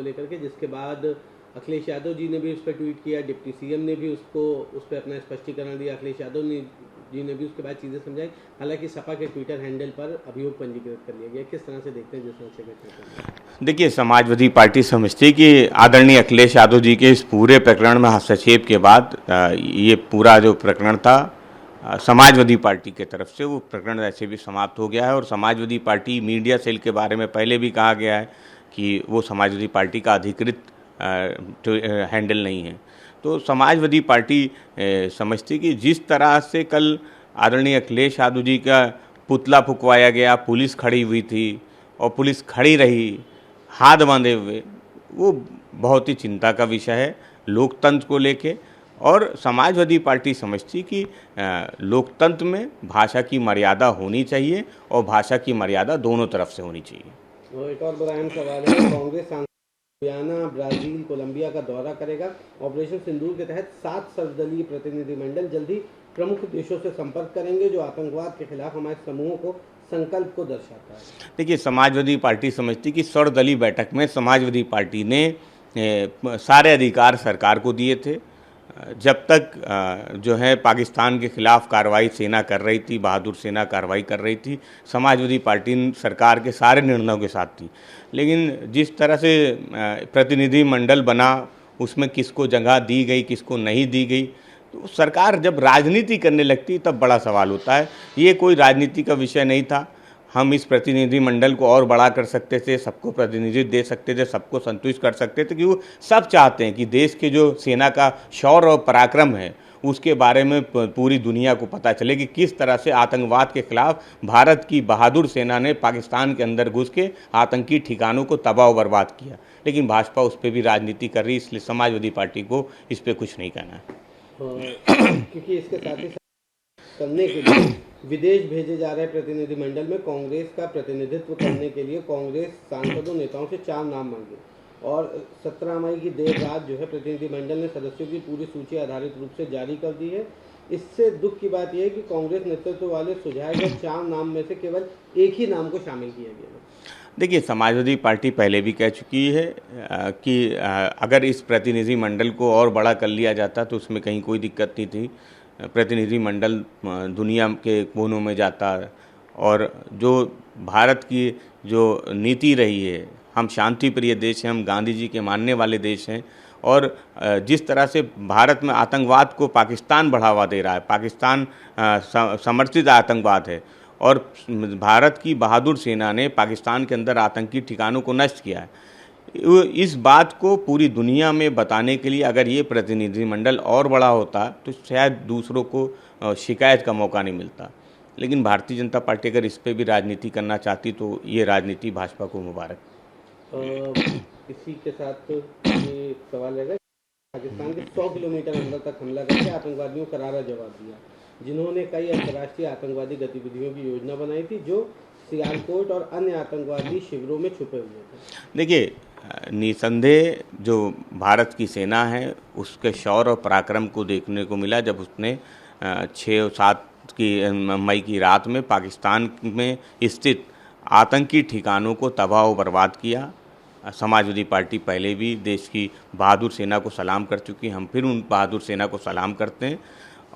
को लेकर के, जिसके बाद अखिलेश यादव जी ने भी उस पर ट्वीट किया, डिप्टी सीएम ने भी उस पर अपना स्पष्टीकरण दिया, अखिलेश यादव जी ने भी उसके बाद चीज़ें समझाई। हालांकि सपा के ट्विटर हैंडल पर अभियोग पंजीकृत कर लिया गया। किस तरह से देखते हैं जिस तरह से घटना? देखिए, समाजवादी पार्टी समझती है कि आदरणीय अखिलेश यादव जी के इस पूरे प्रकरण में हस्तक्षेप के बाद ये पूरा जो प्रकरण था समाजवादी पार्टी के तरफ से, वो प्रकरण ऐसे भी समाप्त हो गया है। और समाजवादी पार्टी मीडिया सेल के बारे में पहले भी कहा गया है कि वो समाजवादी पार्टी का अधिकृत हैंडल नहीं है। तो समाजवादी पार्टी समझती कि जिस तरह से कल आदरणीय अखिलेश यादव जी का पुतला फुकवाया गया, पुलिस खड़ी हुई थी और पुलिस खड़ी रही हाथ बांधे हुए, वो बहुत ही चिंता का विषय है लोकतंत्र को लेके। और समाजवादी पार्टी समझती कि लोकतंत्र में भाषा की मर्यादा होनी चाहिए और भाषा की मर्यादा दोनों तरफ से होनी चाहिए। एक और बड़ा अहम सवाल है, कांग्रेस गुयाना, ब्राजील, कोलंबिया का दौरा करेगा। ऑपरेशन सिंदूर के तहत 7 सर्वदलीय प्रतिनिधिमंडल जल्द ही प्रमुख देशों से संपर्क करेंगे, जो आतंकवाद के खिलाफ हमारे समूहों को संकल्प को दर्शाता है। देखिए, समाजवादी पार्टी समझती कि सर्वदलीय बैठक में समाजवादी पार्टी ने सारे अधिकार सरकार को दिए थे। जब तक जो है पाकिस्तान के खिलाफ कार्रवाई सेना कर रही थी, बहादुर सेना कार्रवाई कर रही थी, समाजवादी पार्टी सरकार के सारे निर्णयों के साथ थी। लेकिन जिस तरह से प्रतिनिधि मंडल बना, उसमें किसको जगह दी गई, किसको नहीं दी गई, तो सरकार जब राजनीति करने लगती तब बड़ा सवाल होता है। ये कोई राजनीति का विषय नहीं था। हम इस प्रतिनिधिमंडल को और बड़ा कर सकते थे, सबको प्रतिनिधित्व दे सकते थे, सबको संतुष्ट कर सकते थे, कि वो सब चाहते हैं कि देश के जो सेना का शौर्य और पराक्रम है उसके बारे में पूरी दुनिया को पता चले कि किस तरह से आतंकवाद के खिलाफ भारत की बहादुर सेना ने पाकिस्तान के अंदर घुस के आतंकी ठिकानों को तबाह और बर्बाद किया। लेकिन भाजपा उस पर भी राजनीति कर रही, इसलिए समाजवादी पार्टी को इस पर कुछ नहीं कहना है। क्योंकि इसके साथ ही करने के लिए विदेश भेजे जा रहे प्रतिनिधिमंडल में कांग्रेस का प्रतिनिधित्व करने के लिए कांग्रेस सांसदों नेताओं से 4 नाम मांगे, और 17 मई की देर रात जो है प्रतिनिधिमंडल ने सदस्यों की पूरी सूची आधारित रूप से जारी कर दी है। इससे दुख की बात यह है कि कांग्रेस नेतृत्व वाले सुझाए गए 4 नाम में से केवल एक ही नाम को शामिल किया गया है। देखिए, समाजवादी पार्टी पहले भी कह चुकी है कि अगर इस प्रतिनिधिमंडल को और बड़ा कर लिया जाता तो उसमें कहीं कोई दिक्कत नहीं थी। प्रतिनिधिमंडल दुनिया के कोनों में जाता, और जो भारत की जो नीति रही है, हम शांति प्रिय देश हैं, हम गांधी जी के मानने वाले देश हैं, और जिस तरह से भारत में आतंकवाद को पाकिस्तान बढ़ावा दे रहा है, पाकिस्तान समर्थित आतंकवाद है, और भारत की बहादुर सेना ने पाकिस्तान के अंदर आतंकी ठिकानों को नष्ट किया है। इस बात को पूरी दुनिया में बताने के लिए अगर ये प्रतिनिधिमंडल और बड़ा होता तो शायद दूसरों को शिकायत का मौका नहीं मिलता। लेकिन भारतीय जनता पार्टी अगर इस पे भी राजनीति करना चाहती तो ये राजनीति भाजपा को मुबारक। इसी के साथ ये सवाल रहेगा, पाकिस्तान के 100 किलोमीटर अंदर तक हमला करके आतंकवादियों को करारा जवाब दिया, जिन्होंने कई अंतर्राष्ट्रीय आतंकवादी गतिविधियों की योजना बनाई थी, जो सियालकोट और अन्य आतंकवादी शिविरों में छुपे हुए थे। देखिए, निसंदेह जो भारत की सेना है उसके शौर्य और पराक्रम को देखने को मिला जब उसने 6-7 मई की रात में पाकिस्तान में स्थित आतंकी ठिकानों को तबाह और बर्बाद किया। समाजवादी पार्टी पहले भी देश की बहादुर सेना को सलाम कर चुकी, हम फिर उन बहादुर सेना को सलाम करते हैं।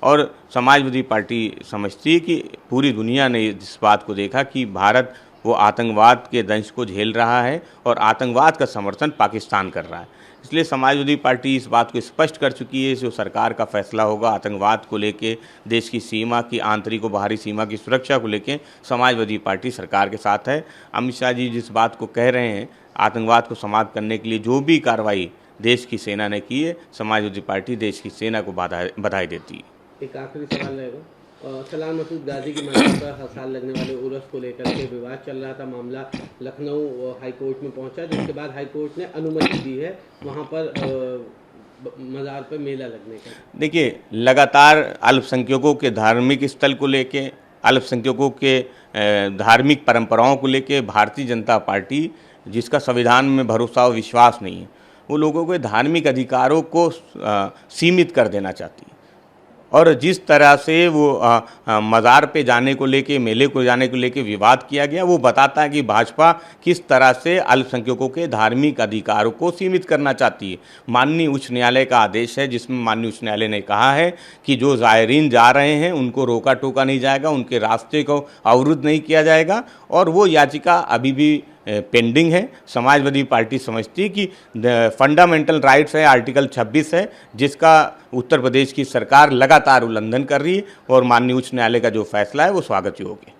और समाजवादी पार्टी समझती है कि पूरी दुनिया ने इस बात को देखा कि भारत वो आतंकवाद के दंश को झेल रहा है और आतंकवाद का समर्थन पाकिस्तान कर रहा है। इसलिए समाजवादी पार्टी इस बात को स्पष्ट कर चुकी है, जो सरकार का फैसला होगा आतंकवाद को लेके, देश की सीमा की आंतरिक और बाहरी सीमा की सुरक्षा को लेके समाजवादी पार्टी सरकार के साथ है। अमित शाह जी जिस बात को कह रहे हैं, आतंकवाद को समाप्त करने के लिए जो भी कार्रवाई देश की सेना ने की है, समाजवादी पार्टी देश की सेना को बधाई देती है। एक आखिरी सवाल रहेगा, सलाम मसूद गाजी की मौत पर हर साल लगने वाले उर्स को लेकर के विवाद चल रहा था। मामला लखनऊ हाई कोर्ट में पहुंचा, जिसके बाद हाई कोर्ट ने अनुमति दी है वहां पर मज़ार पर मेला लगने का। देखिए, लगातार अल्पसंख्यकों के धार्मिक स्थल को लेके, अल्पसंख्यकों के धार्मिक परंपराओं को लेके भारतीय जनता पार्टी, जिसका संविधान में भरोसा और विश्वास नहीं है, वो लोगों के धार्मिक अधिकारों को सीमित कर देना चाहती है। और जिस तरह से वो मज़ार पे जाने को लेके, मेले को जाने को लेके विवाद किया गया, वो बताता है कि भाजपा किस तरह से अल्पसंख्यकों के धार्मिक अधिकारों को सीमित करना चाहती है। माननीय उच्च न्यायालय का आदेश है जिसमें माननीय उच्च न्यायालय ने कहा है कि जो ज़ायरीन जा रहे हैं उनको रोका टोका नहीं जाएगा, उनके रास्ते को अवरुद्ध नहीं किया जाएगा, और वो याचिका अभी भी पेंडिंग है। समाजवादी पार्टी समझती है कि फंडामेंटल राइट्स है, आर्टिकल 26 है, जिसका उत्तर प्रदेश की सरकार लगातार उल्लंघन कर रही है, और माननीय उच्च न्यायालय का जो फैसला है वो स्वागत योग्य है।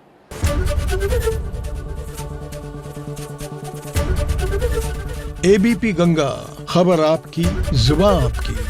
एबीपी गंगा, खबर आपकी, जुबान आपकी।